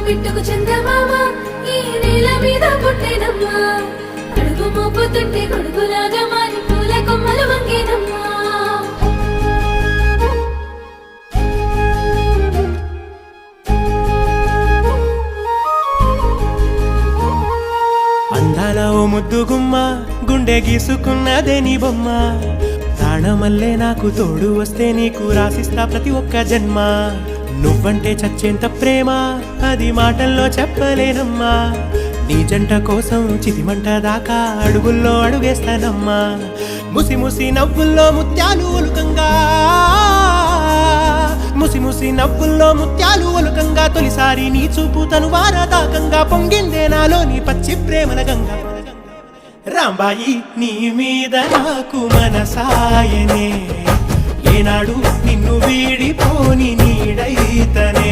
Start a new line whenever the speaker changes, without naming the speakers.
బిట్టుకు చందమామ ఈ నేల మీద పుట్టేనమ్మా అడుగు మోపుతుంటే కొడుకులాగా మారి పూల కొమ్మలు వంగేనమ్మా
అందాల ఓ ముద్దు గుమ్మ గుండె గీసుకున్నదే నీ బొమ్మ ప్రాణమల్లే నాకు తోడు వస్తే నీకు రాసిస్తా ప్రతి ఒక్క జన్మ నువ్వంటే చచ్చేంత ప్రేమ అది మాటల్లో చెప్పలేనమ్మా నీ జంట కోసం చితిమంట దాకా అడుగుల్లో అడుగేస్తానమ్మా ముసి ముసి నవ్వుల్లో ముత్యాలు ఒలుకంగా ముసి ముసి నవ్వుల్లో ముత్యాలు ఒలుకంగా తొలిసారి నీ చూపు తను వారదాకంగా పొంగిందే నాలో నీ పచ్చి ప్రేమల గంగా రాంబాయి నీ మీద నాకు మనసాయనే ఏనాడు నిన్ను వీడిపోని నీడైతనే